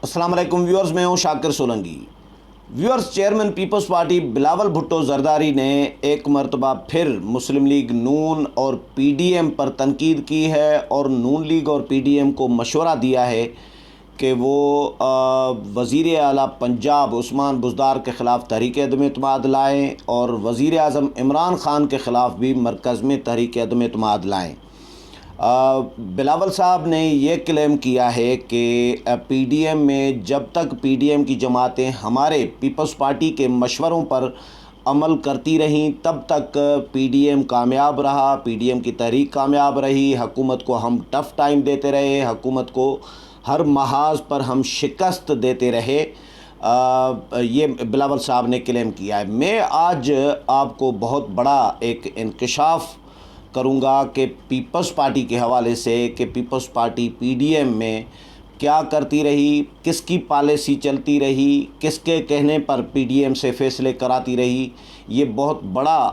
السلام علیکم ویورز، میں ہوں Shakir Solangi. Viewers, chairman peoples party Bilawal Bhutto Zardari نے ایک مرتبہ پھر مسلم لیگ نون اور پی ڈی ایم پر تنقید کی ہے اور نون لیگ اور پی ڈی ایم کو مشورہ دیا ہے کہ وہ وزیر اعلیٰ پنجاب عثمان بزدار کے خلاف تحریک عدم اعتماد لائیں اور وزیر اعظم عمران خان کے خلاف بھی مرکز میں تحریک عدم اعتماد لائیں۔ بلاول صاحب نے یہ کلیم کیا ہے کہ پی ڈی ایم میں جب تک پی ڈی ایم کی جماعتیں ہمارے پیپلز پارٹی کے مشوروں پر عمل کرتی رہیں تب تک پی ڈی ایم کامیاب رہا، پی ڈی ایم کی تحریک کامیاب رہی، حکومت کو ہم ٹف ٹائم دیتے رہے، حکومت کو ہر محاذ پر ہم شکست دیتے رہے۔ یہ بلاول صاحب نے کلیم کیا ہے۔ میں آج آپ کو بہت بڑا ایک انکشاف کروں گا کہ پیپلز پارٹی کے حوالے سے کہ Peoples Party P D M میں کیا کرتی رہی، کس کی پالیسی چلتی رہی، کس کے کہنے پر پی ڈی ایم سے فیصلے کراتی رہی۔ یہ بہت بڑا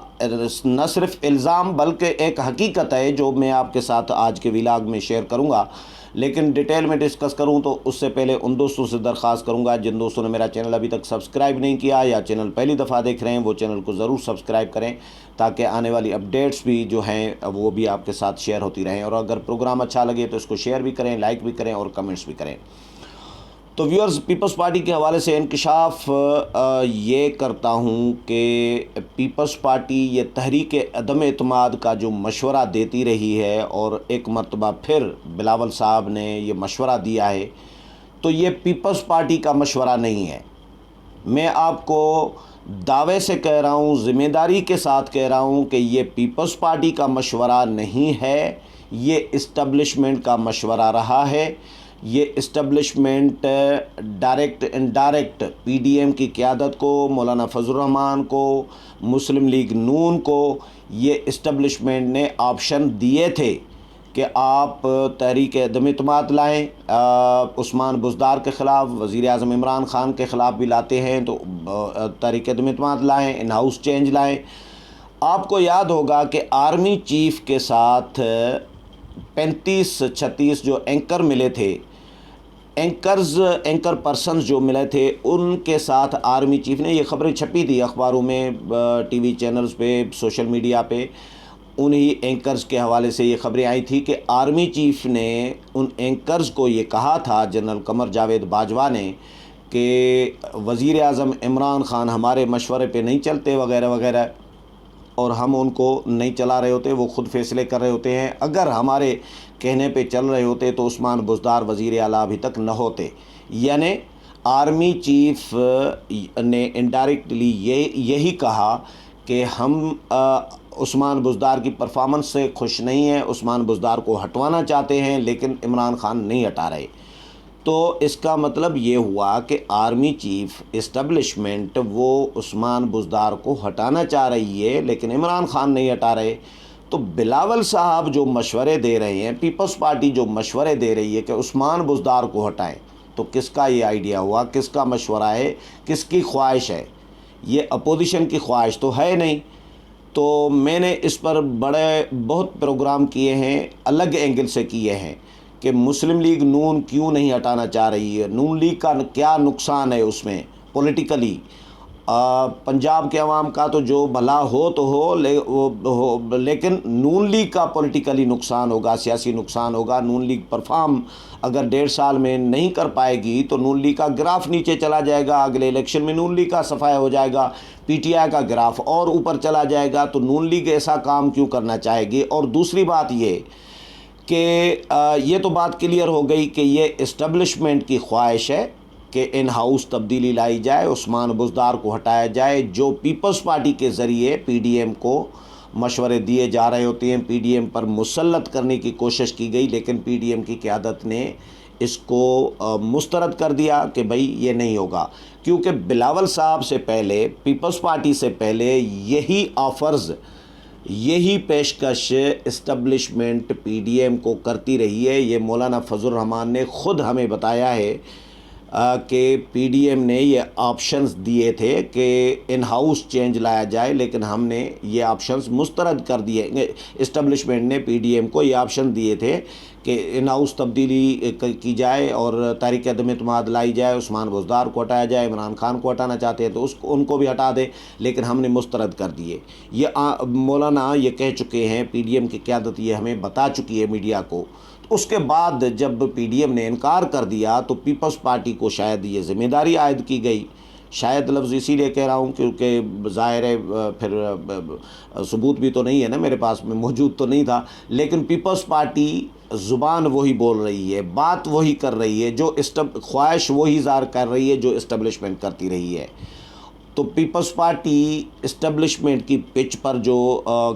نہ صرف الزام بلکہ ایک حقیقت ہے جو میں آپ کے ساتھ آج کے ولاگ میں شیئر کروں گا، لیکن ڈیٹیل میں ڈسکس کروں تو اس سے پہلے ان دوستوں سے درخواست کروں گا جن دوستوں نے میرا چینل ابھی تک سبسکرائب نہیں کیا یا چینل پہلی دفعہ دیکھ رہے ہیں وہ چینل کو ضرور سبسکرائب کریں تاکہ آنے والی اپڈیٹس بھی جو ہیں وہ بھی آپ کے ساتھ شیئر ہوتی رہیں، اور اگر پروگرام اچھا لگے تو اس کو شیئر بھی کریں، لائک بھی کریں اور کمنٹس بھی کریں۔ تو ویورز، پیپلز پارٹی کے حوالے سے انکشاف یہ کرتا ہوں کہ پیپلز پارٹی یہ تحریک عدم اعتماد کا جو مشورہ دیتی رہی ہے اور ایک مرتبہ پھر بلاول صاحب نے یہ مشورہ دیا ہے تو یہ پیپلز پارٹی کا مشورہ نہیں ہے۔ میں آپ کو دعوے سے کہہ رہا ہوں، ذمہ داری کے ساتھ کہہ رہا ہوں کہ یہ پیپلز پارٹی کا مشورہ نہیں ہے، یہ اسٹیبلشمنٹ کا مشورہ رہا ہے۔ یہ establishment direct indirect P D M کی قیادت کو، مولانا فضل الرحمان کو، مسلم لیگ نون کو یہ اسٹیبلشمنٹ نے آپشن دیے تھے کہ آپ تحریک عدم اعتماد لائیں، عثمان بزدار کے خلاف، وزیر اعظم عمران خان کے خلاف بھی لاتے ہیں تو تحریک عدم اعتماد لائیں، ان ہاؤس چینج لائیں۔ آپ کو یاد ہوگا کہ آرمی چیف کے ساتھ 35-36 جو اینکر ملے تھے، اینکر پرسنز جو ملے تھے، ان کے ساتھ آرمی چیف نے، یہ خبریں چھپی تھی اخباروں میں، ٹی وی چینلز پہ، سوشل میڈیا پہ، انہی اینکرز کے حوالے سے یہ خبریں آئی تھی کہ آرمی چیف نے ان اینکرز کو یہ کہا تھا، جنرل قمر جاوید باجوہ نے، کہ وزیر اعظم عمران خان ہمارے مشورے پہ نہیں چلتے وغیرہ وغیرہ، اور ہم ان کو نہیں چلا رہے ہوتے، وہ خود فیصلے کر رہے ہوتے ہیں، اگر ہمارے کہنے پہ چل رہے ہوتے تو عثمان بزدار وزیر اعلیٰ ابھی تک نہ ہوتے۔ یعنی آرمی چیف نے انڈائریکٹلی یہی کہا کہ ہم عثمان بزدار کی پرفارمنس سے خوش نہیں ہیں، عثمان بزدار کو ہٹوانا چاہتے ہیں لیکن عمران خان نہیں ہٹا رہے۔ تو اس کا مطلب یہ ہوا کہ آرمی چیف اسٹیبلشمنٹ وہ عثمان بزدار کو ہٹانا چاہ رہی ہے لیکن عمران خان نہیں ہٹا رہے۔ تو بلاول صاحب جو مشورے دے رہے ہیں، پیپلز پارٹی جو مشورے دے رہی ہے کہ عثمان بزدار کو ہٹائیں، تو کس کا یہ آئیڈیا ہوا، کس کا مشورہ ہے، کس کی خواہش ہے؟ یہ اپوزیشن کی خواہش تو ہے نہیں۔ تو میں نے اس پر بہت پروگرام کیے ہیں، الگ اینگل سے کیے ہیں کہ مسلم لیگ نون کیوں نہیں ہٹانا چاہ رہی ہے، نون لیگ کا کیا نقصان ہے اس میں پولیٹیکلی، پنجاب کے عوام کا تو جو بھلا ہو تو ہو لیکن نون لیگ کا پولیٹیکلی نقصان ہوگا، سیاسی نقصان ہوگا۔ نون لیگ پرفارم اگر 1.5 سال میں نہیں کر پائے گی تو نون لیگ کا گراف نیچے چلا جائے گا، اگلے الیکشن میں نون لیگ کا صفایا ہو جائے گا، پی ٹی آئی کا گراف اور اوپر چلا جائے گا۔ تو نون لیگ ایسا کام کیوں کرنا چاہے گی؟ اور دوسری بات یہ کہ یہ تو بات کلیئر ہو گئی کہ یہ اسٹیبلشمنٹ کی خواہش ہے کہ ان ہاؤس تبدیلی لائی جائے، عثمان بزدار کو ہٹایا جائے، جو پیپلز پارٹی کے ذریعے پی ڈی ایم کو مشورے دیے جا رہے ہوتے ہیں، پی ڈی ایم پر مسلط کرنے کی کوشش کی گئی لیکن پی ڈی ایم کی قیادت نے اس کو مسترد کر دیا کہ بھائی یہ نہیں ہوگا، کیونکہ بلاول صاحب سے پہلے، پیپلز پارٹی سے پہلے یہی آفرز، یہی پیشکش اسٹیبلشمنٹ پی ڈی ایم کو کرتی رہی ہے۔ یہ مولانا فضل الرحمان نے خود ہمیں بتایا ہے کہ پی ڈی ایم نے یہ آپشنز دیے تھے کہ ان ہاؤس چینج لایا جائے، لیکن ہم نے یہ آپشنز مسترد کر دیے۔ اسٹیبلشمنٹ نے پی ڈی ایم کو یہ آپشن دیے تھے کہ ان ہاؤس تبدیلی کی جائے اور تحریک عدم اعتماد لائی جائے، عثمان بزدار کو ہٹایا جائے، عمران خان کو ہٹانا چاہتے ہیں تو ان کو بھی ہٹا دیں، لیکن ہم نے مسترد کر دیے۔ یہ مولانا یہ کہہ چکے ہیں، پی ڈی ایم کی قیادت یہ ہمیں بتا چکی ہے میڈیا کو۔ اس کے بعد جب پی ڈی ایم نے انکار کر دیا تو پیپلز پارٹی کو شاید یہ ذمہ داری عائد کی گئی۔ شاید لفظ اسی لیے کہہ رہا ہوں کیونکہ ظاہر ہے پھر ثبوت بھی تو نہیں ہے نا میرے پاس میں، موجود تو نہیں تھا، لیکن پیپلز پارٹی زبان وہی بول رہی ہے، بات وہی کر رہی ہے، جو خواہش وہی ظاہر کر رہی ہے جو اسٹیبلشمنٹ کرتی رہی ہے۔ تو پیپلز پارٹی اسٹیبلشمنٹ کی پچ پر جو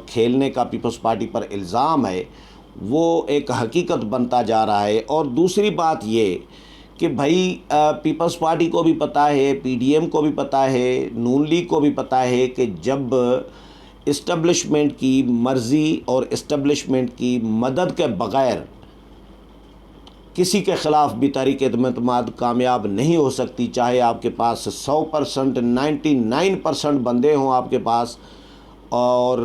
کھیلنے کا پیپلز پارٹی پر الزام ہے وہ ایک حقیقت بنتا جا رہا ہے۔ اور دوسری بات یہ کہ بھائی پیپلز پارٹی کو بھی پتہ ہے، پی ڈی ایم کو بھی پتہ ہے، نون لیگ کو بھی پتہ ہے کہ جب اسٹیبلشمنٹ کی مرضی اور اسٹیبلشمنٹ کی مدد کے بغیر کسی کے خلاف بھی تحریک عدم اعتماد کامیاب نہیں ہو سکتی، چاہے آپ کے پاس 100%، 99% بندے ہوں آپ کے پاس اور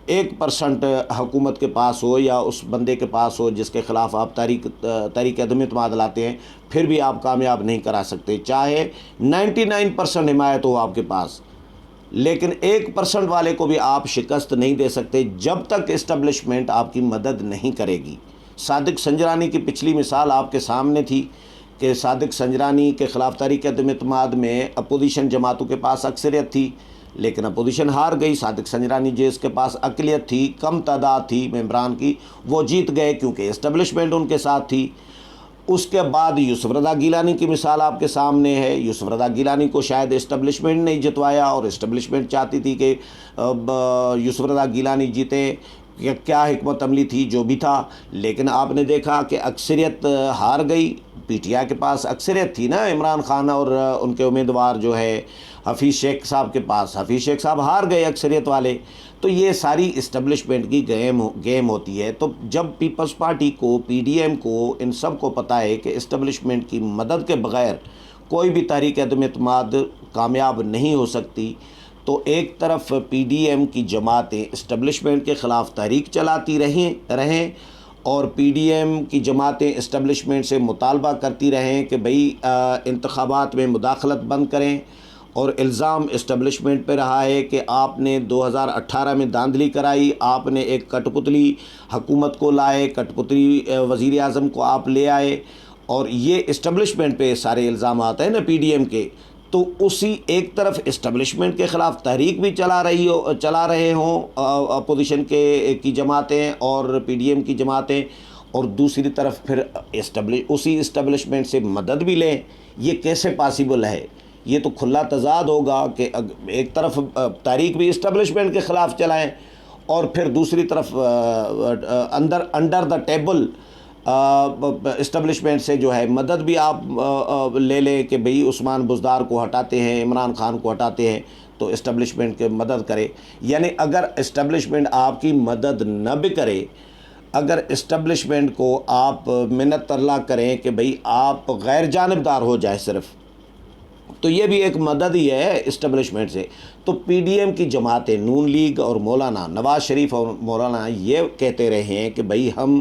1% حکومت کے پاس ہو یا اس بندے کے پاس ہو جس کے خلاف آپ تحریک عدم اعتماد لاتے ہیں، پھر بھی آپ کامیاب نہیں کرا سکتے، چاہے 99% حمایت ہو آپ کے پاس، لیکن 1% والے کو بھی آپ شکست نہیں دے سکتے جب تک اسٹیبلشمنٹ آپ کی مدد نہیں کرے گی۔ صادق سنجرانی کی پچھلی مثال آپ کے سامنے تھی کہ صادق سنجرانی کے خلاف تحریک عدم اعتماد میں اپوزیشن جماعتوں کے پاس اکثریت تھی، لیکن اپوزیشن ہار گئی۔ صادق سنجرانی جس کے پاس اقلیت تھی، کم تعداد تھی ممبران کی، وہ جیت گئے کیونکہ اسٹیبلشمنٹ ان کے ساتھ تھی۔ اس کے بعد یوسف رضا گیلانی کی مثال آپ کے سامنے ہے۔ یوسف رضا گیلانی کو شاید اسٹیبلشمنٹ نے جتوایا اور اسٹیبلشمنٹ چاہتی تھی کہ یوسف رضا گیلانی جیتے، کیا حکمت عملی تھی جو بھی تھا، لیکن آپ نے دیکھا کہ اکثریت ہار گئی۔ پی ٹی آئی کے پاس اکثریت تھی نا، عمران خان اور ان کے امیدوار جو ہے حفیظ شیخ صاحب کے پاس، حفیظ شیخ صاحب ہار گئے اکثریت والے۔ تو یہ ساری اسٹیبلشمنٹ کی گیم ہوتی ہے۔ تو جب پیپلز پارٹی کو، پی ڈی ایم کو، ان سب کو پتہ ہے کہ اسٹیبلشمنٹ کی مدد کے بغیر کوئی بھی تحریک عدم اعتماد کامیاب نہیں ہو سکتی، تو ایک طرف پی ڈی ایم کی جماعتیں اسٹیبلشمنٹ کے خلاف تحریک چلاتی رہیں اور پی ڈی ایم کی جماعتیں اسٹیبلشمنٹ سے مطالبہ کرتی رہیں کہ بھئی انتخابات میں مداخلت بند کریں، اور الزام اسٹیبلشمنٹ پہ رہا ہے کہ آپ نے 2018 میں دھاندلی کرائی، آپ نے ایک کٹ پتلی حکومت کو لائے، کٹ پتلی وزیر اعظم کو آپ لے آئے، اور یہ اسٹیبلشمنٹ پہ سارے الزامات ہیں نا پی ڈی ایم کے۔ تو اسی ایک طرف اسٹیبلشمنٹ کے خلاف تحریک بھی چلا رہے ہوں اپوزیشن کی جماعتیں اور پی ڈی ایم کی جماعتیں، اور دوسری طرف پھر اسی اسٹیبلشمنٹ سے مدد بھی لیں، یہ کیسے پاسیبل ہے؟ یہ تو کھلا تضاد ہوگا کہ ایک طرف تحریک بھی اسٹیبلشمنٹ کے خلاف چلائیں اور پھر دوسری طرف انڈر دا ٹیبل اسٹیبلشمنٹ سے جو ہے مدد بھی آپ لے لیں کہ بھئی عثمان بزدار کو ہٹاتے ہیں، عمران خان کو ہٹاتے ہیں تو اسٹیبلشمنٹ کے مدد کرے۔ یعنی اگر اسٹیبلشمنٹ آپ کی مدد نہ بھی کرے، اگر اسٹیبلشمنٹ کو آپ منت اللہ کریں کہ بھئی آپ غیر جانبدار ہو جائے صرف، تو یہ بھی ایک مدد ہی ہے اسٹیبلشمنٹ سے۔ تو پی ڈی ایم کی جماعتیں، نون لیگ اور مولانا نواز شریف اور مولانا یہ کہتے رہے ہیں کہ بھئی ہم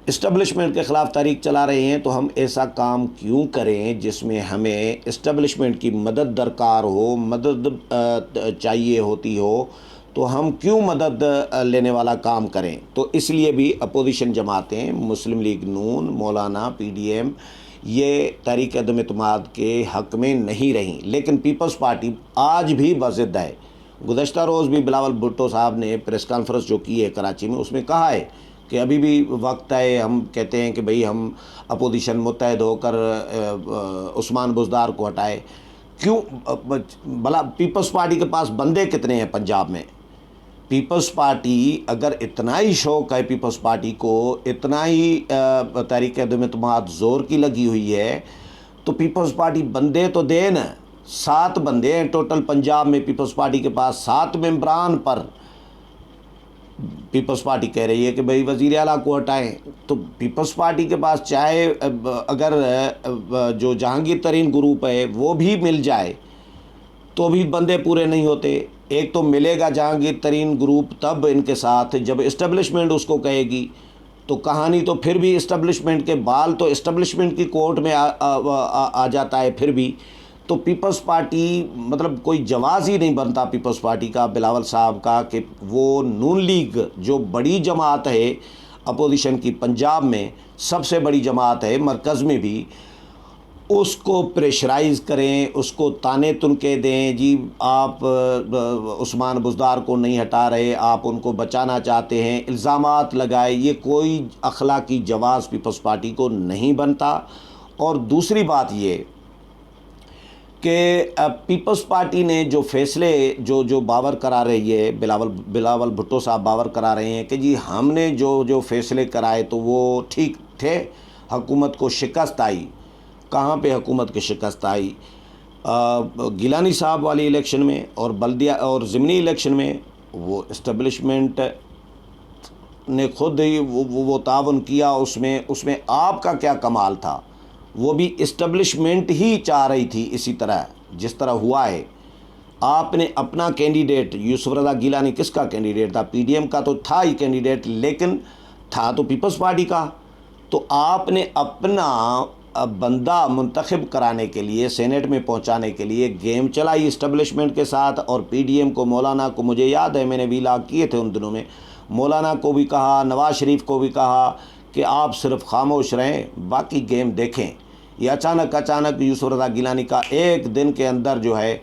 اسٹیبلشمنٹ کے خلاف تحریک چلا رہے ہیں تو ہم ایسا کام کیوں کریں جس میں ہمیں اسٹیبلشمنٹ کی مدد درکار ہو، مدد چاہیے ہوتی ہو، تو ہم کیوں مدد لینے والا کام کریں؟ تو اس لیے بھی اپوزیشن جماعتیں، مسلم لیگ نون، مولانا، پی ڈی ایم، یہ تحریک عدم اعتماد کے حق میں نہیں رہیں، لیکن پیپلز پارٹی آج بھی بضد ہے۔ گزشتہ روز بھی بلاول بھٹو صاحب نے پریس کانفرنس جو کی ہے کراچی میں، اس میں کہا ہے کہ ابھی بھی وقت ہے، ہم کہتے ہیں کہ بھئی ہم اپوزیشن متحد ہو کر عثمان بزدار کو ہٹائے۔ کیوں بھلا پیپلز پارٹی کے پاس بندے کتنے ہیں پنجاب میں؟ پیپلز پارٹی اگر اتنا ہی شوق ہے، پیپلز پارٹی کو اتنا ہی تحریک عدم اعتماد زور کی لگی ہوئی ہے، تو پیپلز پارٹی بندے تو دے نا۔ 7 بندے ہیں ٹوٹل پنجاب میں پیپلز پارٹی کے پاس، 7 ممبران پر پیپلز پارٹی کہہ رہی ہے کہ بھئی وزیر اعلیٰ کو ہٹائیں، تو پیپلز پارٹی کے پاس چاہے اگر جو جہانگیر ترین گروپ ہے وہ بھی مل جائے تو بھی بندے پورے نہیں ہوتے۔ ایک تو ملے گا جہانگیر ترین گروپ تب ان کے ساتھ جب اسٹیبلشمنٹ اس کو کہے گی، تو کہانی تو پھر بھی اسٹیبلشمنٹ کے بال تو اسٹیبلشمنٹ کی کورٹ میں آ جاتا ہے پھر بھی۔ تو پیپلز پارٹی مطلب کوئی جواز ہی نہیں بنتا پیپلز پارٹی کا، بلاول صاحب کا، کہ وہ نون لیگ جو بڑی جماعت ہے اپوزیشن کی، پنجاب میں سب سے بڑی جماعت ہے، مرکز میں بھی، اس کو پریشرائز کریں، اس کو تانے تنکے دیں، جی آپ عثمان بزدار کو نہیں ہٹا رہے، آپ ان کو بچانا چاہتے ہیں، الزامات لگائے، یہ کوئی اخلاقی جواز پیپلز پارٹی کو نہیں بنتا۔ اور دوسری بات یہ کہ پیپلز پارٹی نے جو فیصلے جو باور کرا رہی ہے، بلاول بھٹو صاحب باور کرا رہے ہیں کہ جی ہم نے جو فیصلے کرائے تو وہ ٹھیک تھے، حکومت کو شکست آئی۔ کہاں پہ حکومت کی شکست آئی؟ گیلانی صاحب والی الیکشن میں اور بلدیہ اور ضمنی الیکشن میں وہ اسٹیبلشمنٹ نے خود ہی وہ تعاون کیا، اس میں آپ کا کیا کمال تھا؟ وہ بھی اسٹیبلشمنٹ ہی چاہ رہی تھی اسی طرح جس طرح ہوا ہے۔ آپ نے اپنا کینڈیڈیٹ یوسف رضا گیلانی کس کا کینڈیڈیٹ تھا؟ پی ڈی ایم کا تو تھا ہی کینڈیڈیٹ، لیکن تھا تو پیپلز پارٹی کا۔ تو آپ نے اپنا بندہ منتخب کرانے کے لیے، سینیٹ میں پہنچانے کے لیے گیم چلائی اسٹیبلشمنٹ کے ساتھ، اور پی ڈی ایم کو، مولانا کو، مجھے یاد ہے میں نے ویلاگ کیے تھے ان دنوں میں، مولانا کو بھی کہا، نواز شریف کو بھی کہا کہ آپ صرف خاموش رہیں، باقی گیم دیکھیں۔ یہ اچانک یوسف رضا گیلانی کا ایک دن کے اندر جو ہے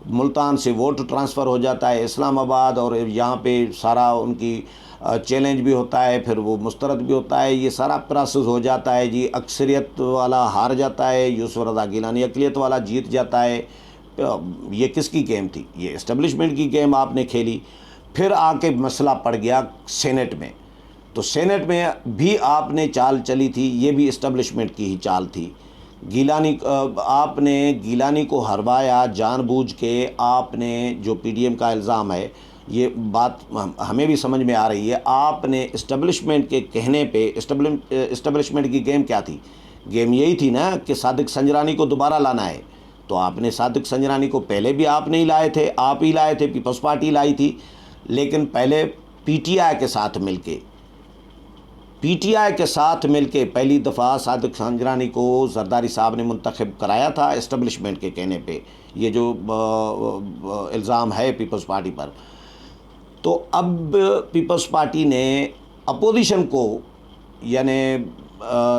ملتان سے ووٹ ٹرانسفر ہو جاتا ہے اسلام آباد، اور یہاں پہ سارا ان کی چیلنج بھی ہوتا ہے، پھر وہ مسترد بھی ہوتا ہے، یہ سارا پروسیس ہو جاتا ہے جی، اکثریت والا ہار جاتا ہے، یوسف رضا گیلانی اقلیت والا جیت جاتا ہے۔ یہ کس کی گیم تھی؟ یہ اسٹیبلشمنٹ کی گیم آپ نے کھیلی۔ پھر آ کے مسئلہ پڑ گیا سینیٹ میں، تو سینیٹ میں بھی آپ نے چال چلی تھی، یہ بھی اسٹیبلشمنٹ کی ہی چال تھی۔ آپ نے گیلانی کو ہروایا جان بوجھ کے، آپ نے جو پی ڈی ایم کا الزام ہے، یہ بات ہمیں بھی سمجھ میں آ رہی ہے، آپ نے اسٹیبلشمنٹ کے کہنے پہ، اسٹیبلشمنٹ کی گیم کیا تھی؟ گیم یہی تھی نا کہ صادق سنجرانی کو دوبارہ لانا ہے، تو آپ نے صادق سنجرانی کو پہلے بھی آپ نہیں لائے تھے، آپ ہی لائے تھے، پیپلز پارٹی لائی تھی، لیکن پہلے پی ٹی آئی کے ساتھ مل کے پہلی دفعہ صادق سنجرانی کو زرداری صاحب نے منتخب کرایا تھا اسٹیبلشمنٹ کے کہنے پہ، یہ جو الزام ہے پیپلز پارٹی پر۔ تو اب پیپلز پارٹی نے اپوزیشن کو، یعنی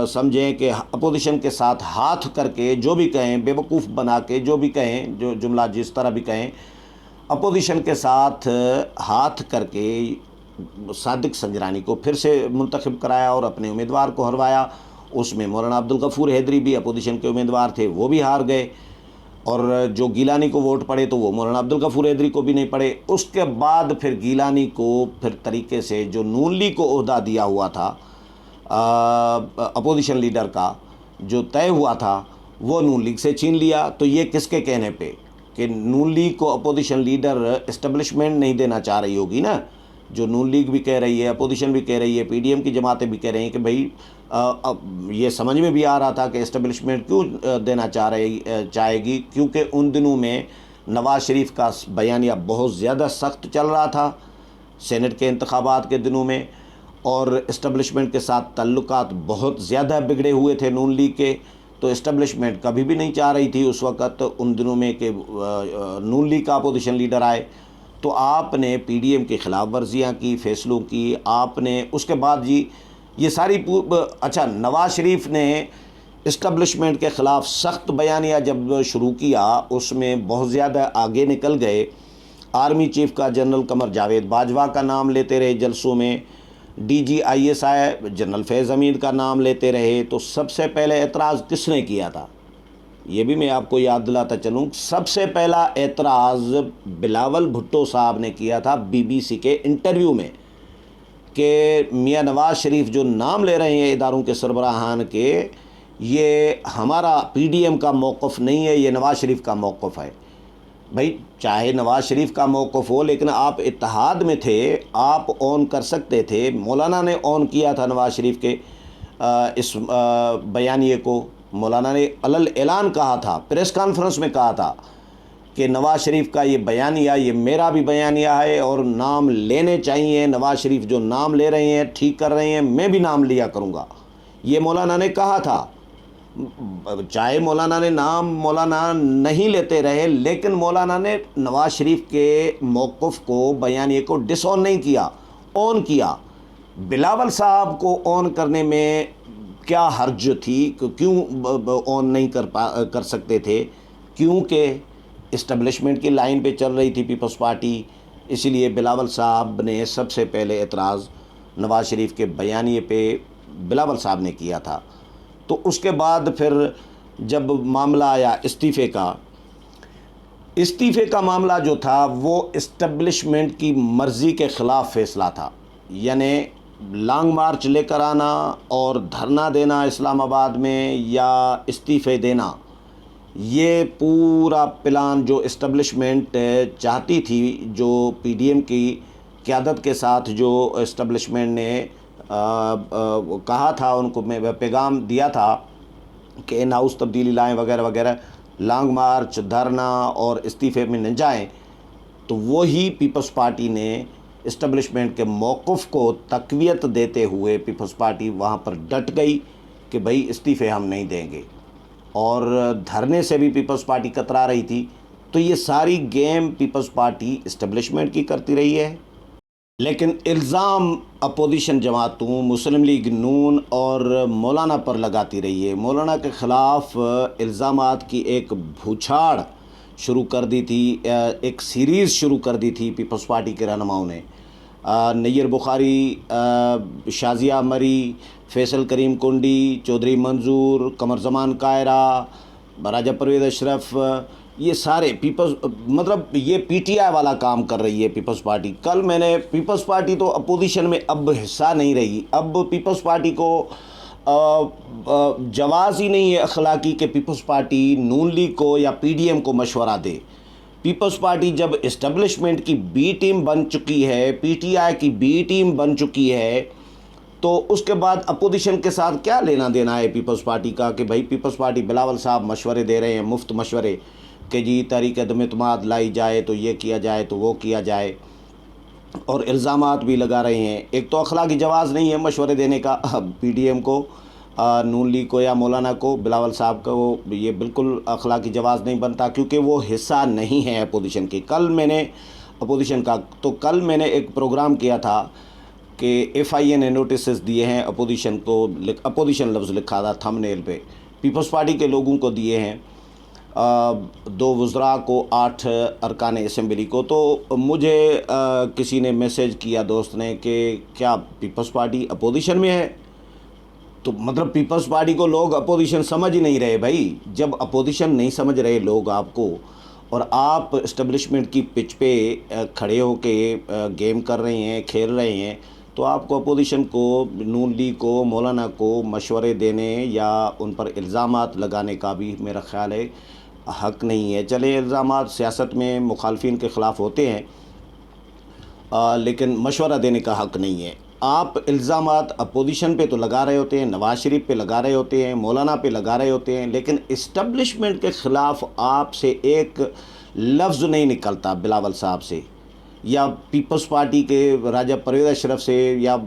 سمجھیں کہ اپوزیشن کے ساتھ ہاتھ کر کے، جو بھی کہیں، بے وقوف بنا کے، جو بھی کہیں، جو جملہ جس طرح بھی کہیں، اپوزیشن کے ساتھ ہاتھ کر کے صادق سنجرانی کو پھر سے منتخب کرایا اور اپنے امیدوار کو ہروایا۔ اس میں مولانا عبدالغفور حیدری بھی اپوزیشن کے امیدوار تھے، وہ بھی ہار گئے، اور جو گیلانی کو ووٹ پڑے تو وہ مولانا عبدالغفور حیدری کو بھی نہیں پڑے۔ اس کے بعد پھر گیلانی کو پھر طریقے سے جو نون لیگ کو عہدہ دیا ہوا تھا اپوزیشن لیڈر کا، جو طے ہوا تھا، وہ نون لیگ سے چھین لیا۔ تو یہ کس کے کہنے پہ کہ نون لیگ کو اپوزیشن لیڈر اسٹیبلشمنٹ نہیں دینا چاہ رہی ہوگی نا؟ جو نون لیگ بھی کہہ رہی ہے، اپوزیشن بھی کہہ رہی ہے، پی ڈی ایم کی جماعتیں بھی کہہ رہی ہیں کہ بھئی یہ سمجھ میں بھی آ رہا تھا کہ اسٹیبلشمنٹ کیوں دینا چاہے گی، کیونکہ ان دنوں میں نواز شریف کا بیانیہ بہت زیادہ سخت چل رہا تھا سینٹ کے انتخابات کے دنوں میں، اور اسٹیبلشمنٹ کے ساتھ تعلقات بہت زیادہ بگڑے ہوئے تھے نون لیگ کے۔ تو اسٹیبلشمنٹ کبھی بھی نہیں چاہ رہی تھی اس وقت ان دنوں میں کہ نون لیگ کا اپوزیشن لیڈر آئے۔ تو آپ نے پی ڈی ایم کی خلاف ورزیاں کی، فیصلوں کی، آپ نے اس کے بعد جی یہ ساری اچھا، نواز شریف نے اسٹیبلشمنٹ کے خلاف سخت بیانیہ جب شروع کیا، اس میں بہت زیادہ آگے نکل گئے۔ آرمی چیف کا جنرل قمر جاوید باجوہ کا نام لیتے رہے جلسوں میں، D G I S I general Faiz Hameed کا نام لیتے رہے۔ تو سب سے پہلے اعتراض کس نے کیا تھا؟ یہ بھی میں آپ کو یاد دلاتا چلوں، سب سے پہلا اعتراض بلاول بھٹو صاحب نے کیا تھا بی بی سی کے انٹرویو میں، کہ میاں نواز شریف جو نام لے رہے ہیں اداروں کے سربراہان کے، یہ ہمارا پی ڈی ایم کا موقف نہیں ہے، یہ نواز شریف کا موقف ہے۔ بھائی چاہے نواز شریف کا موقف ہو، لیکن آپ اتحاد میں تھے، آپ آن کر سکتے تھے۔ مولانا نے آن کیا تھا نواز شریف کے اس بیانیے کو۔ مولانا نے علل اعلان کہا تھا، پریس کانفرنس میں کہا تھا کہ نواز شریف کا یہ بیانیہ، یہ میرا بھی بیانیہ ہے اور نام لینے چاہیے۔ نواز شریف جو نام لے رہے ہیں، ٹھیک کر رہے ہیں، میں بھی نام لیا کروں گا، یہ مولانا نے کہا تھا۔ چاہے مولانا نہیں لیتے رہے، لیکن مولانا نے نواز شریف کے موقف کو، بیانیے کو ڈس آن نہیں کیا، آن کیا۔ بلاول صاحب کو آن کرنے میں کیا حرج تھی؟ کیوں آن نہیں کر سکتے تھے؟ کیونکہ اسٹیبلشمنٹ کی لائن پہ چل رہی تھی پیپلز پارٹی، اسی لیے بلاول صاحب نے سب سے پہلے اعتراض نواز شریف کے بیانیے پہ بلاول صاحب نے کیا تھا۔ تو اس کے بعد پھر جب معاملہ آیا استعفے کا معاملہ جو تھا وہ اسٹیبلشمنٹ کی مرضی کے خلاف فیصلہ تھا، یعنی لانگ مارچ لے کر آنا اور دھرنا دینا اسلام آباد میں یا استعفے دینا، یہ پورا پلان جو اسٹیبلشمنٹ چاہتی تھی، جو پی ڈی ایم کی قیادت کے ساتھ جو اسٹیبلشمنٹ نے کہا تھا، ان کو میں پیغام دیا تھا کہ ان ہاؤس تبدیلی لائیں وغیرہ وغیرہ، لانگ مارچ، دھرنا اور استعفے میں نہ جائیں، تو وہی پیپلز پارٹی نے اسٹیبلشمنٹ کے موقف کو تقویت دیتے ہوئے پیپلز پارٹی وہاں پر ڈٹ گئی کہ بھئی استعفے ہم نہیں دیں گے، اور دھرنے سے بھی پیپلز پارٹی کترا رہی تھی۔ تو یہ ساری گیم پیپلز پارٹی اسٹیبلشمنٹ کی کرتی رہی ہے، لیکن الزام اپوزیشن جماعتوں، مسلم لیگ نون اور مولانا پر لگاتی رہی ہے۔ مولانا کے خلاف الزامات کی ایک بھوچھاڑ شروع کر دی تھی، ایک سیریز شروع کر دی تھی پیپلز پارٹی کے رہنماؤں نے۔ نیر بخاری، شازیہ مری، فیصل کریم کنڈی، چودھری منظور، قمر زمان کائرہ، راجہ پرویز اشرف، یہ سارے مطلب یہ پی ٹی آئی والا کام کر رہی ہے پیپلز پارٹی۔ کل میں نے پیپلز پارٹی تو اپوزیشن میں اب حصہ نہیں رہی، اب پیپلز پارٹی کو جواز ہی نہیں ہے اخلاقی کہ پیپلز پارٹی نون لیگ کو یا پی ڈی ایم کو مشورہ دے۔ پیپلز پارٹی جب اسٹیبلشمنٹ کی بی ٹیم بن چکی ہے، پی ٹی آئی کی بی ٹیم بن چکی ہے، تو اس کے بعد اپوزیشن کے ساتھ کیا لینا دینا ہے پیپلز پارٹی کا کہ بھائی پیپلز پارٹی بلاول صاحب مشورے دے رہے ہیں، مفت مشورے کہ جی تحریک عدم اعتماد لائی جائے تو یہ کیا جائے تو وہ کیا جائے، اور الزامات بھی لگا رہے ہیں۔ ایک تو اخلاقی جواز نہیں ہے مشورے دینے کا پی ڈی ایم کو، نون لیگ کو یا مولانا کو، بلاول صاحب کو یہ بالکل اخلاقی جواز نہیں بنتا، کیونکہ وہ حصہ نہیں ہے اپوزیشن کے۔ کل میں نے ایک پروگرام کیا تھا کہ ایف آئی اے نے نوٹسز دیے ہیں اپوزیشن کو، اپوزیشن لفظ لکھا تھا تھم نیل پہ، پیپلز پارٹی کے لوگوں کو دیے ہیں، 2 وزراء کو، 8 ارکان اسمبلی کو۔ تو مجھے کسی نے میسیج کیا، دوست نے، کہ کیا پیپلز پارٹی اپوزیشن میں ہے؟ تو مطلب پیپلز پارٹی کو لوگ اپوزیشن سمجھ ہی نہیں رہے۔ بھائی جب اپوزیشن نہیں سمجھ رہے لوگ آپ کو، اور آپ اسٹیبلشمنٹ کی پچ پہ کھڑے ہو کے گیم کر رہے ہیں، کھیل رہے ہیں، تو آپ کو اپوزیشن کو، نون لیگ کو، مولانا کو مشورے دینے یا ان پر الزامات لگانے کا بھی میرا خیال ہے حق نہیں ہے۔ چلے الزامات سیاست میں مخالفین کے خلاف ہوتے ہیں، لیکن مشورہ دینے کا حق نہیں ہے۔ آپ الزامات اپوزیشن پہ تو لگا رہے ہوتے ہیں، نواز شریف پہ لگا رہے ہوتے ہیں، مولانا پہ لگا رہے ہوتے ہیں، لیکن اسٹیبلشمنٹ کے خلاف آپ سے ایک لفظ نہیں نکلتا، بلاول صاحب سے یا پیپلز پارٹی کے راجہ پرویز اشرف سے یا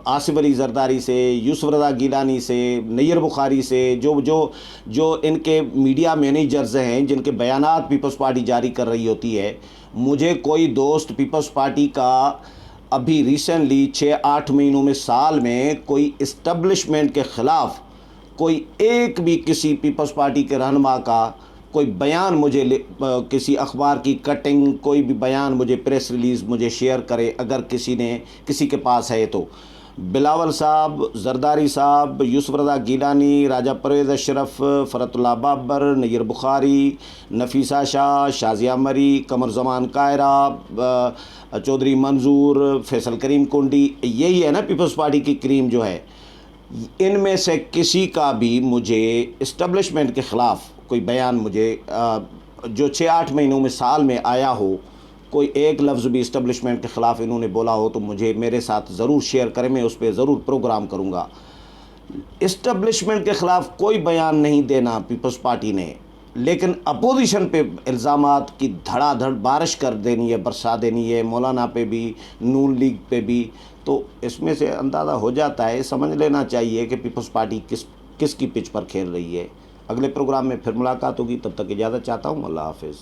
آصف علی زرداری سے، یوسف رضا گیلانی سے، نیر بخاری سے، جو ان کے میڈیا مینیجرز ہیں جن کے بیانات پیپلز پارٹی جاری کر رہی ہوتی ہے۔ مجھے کوئی دوست پیپلز پارٹی کا ابھی ریسنٹلی 6-8 مہینوں میں، سال میں، کوئی اسٹیبلشمنٹ کے خلاف کوئی ایک بھی کسی پیپلز پارٹی کے رہنما کا کوئی بیان مجھے، کسی اخبار کی کٹنگ، کوئی بھی بیان مجھے، پریس ریلیز مجھے شیئر کرے اگر کسی کے پاس ہے تو۔ بلاول صاحب، زرداری صاحب، یوسف رضا گیلانی، راجہ پرویز اشرف، فرت اللہ بابر، نیر بخاری، نفیسہ شاہ، شازیہ مری، قمر زمان کائرہ، چودھری منظور، فیصل کریم کنڈی، یہی ہے نا پیپلز پارٹی کی کریم جو ہے۔ ان میں سے کسی کا بھی مجھے اسٹیبلشمنٹ کے خلاف کوئی بیان مجھے جو 6-8 مہینوں میں سال میں آیا ہو، کوئی ایک لفظ بھی اسٹیبلشمنٹ کے خلاف انہوں نے بولا ہو تو مجھے میرے ساتھ ضرور شیئر کریں، میں اس پہ ضرور پروگرام کروں گا۔ اسٹیبلشمنٹ کے خلاف کوئی بیان نہیں دینا پیپلز پارٹی نے، لیکن اپوزیشن پہ الزامات کی دھڑا دھڑ بارش کر دینی ہے، برسا دینی ہے، مولانا پہ بھی، نون لیگ پہ بھی، تو اس میں سے اندازہ ہو جاتا ہے، سمجھ لینا چاہیے کہ پیپلز پارٹی کس کی پچ پر کھیل رہی ہے۔ اگلے پروگرام میں پھر ملاقات ہوگی، تب تک اجازت چاہتا ہوں، اللہ حافظ۔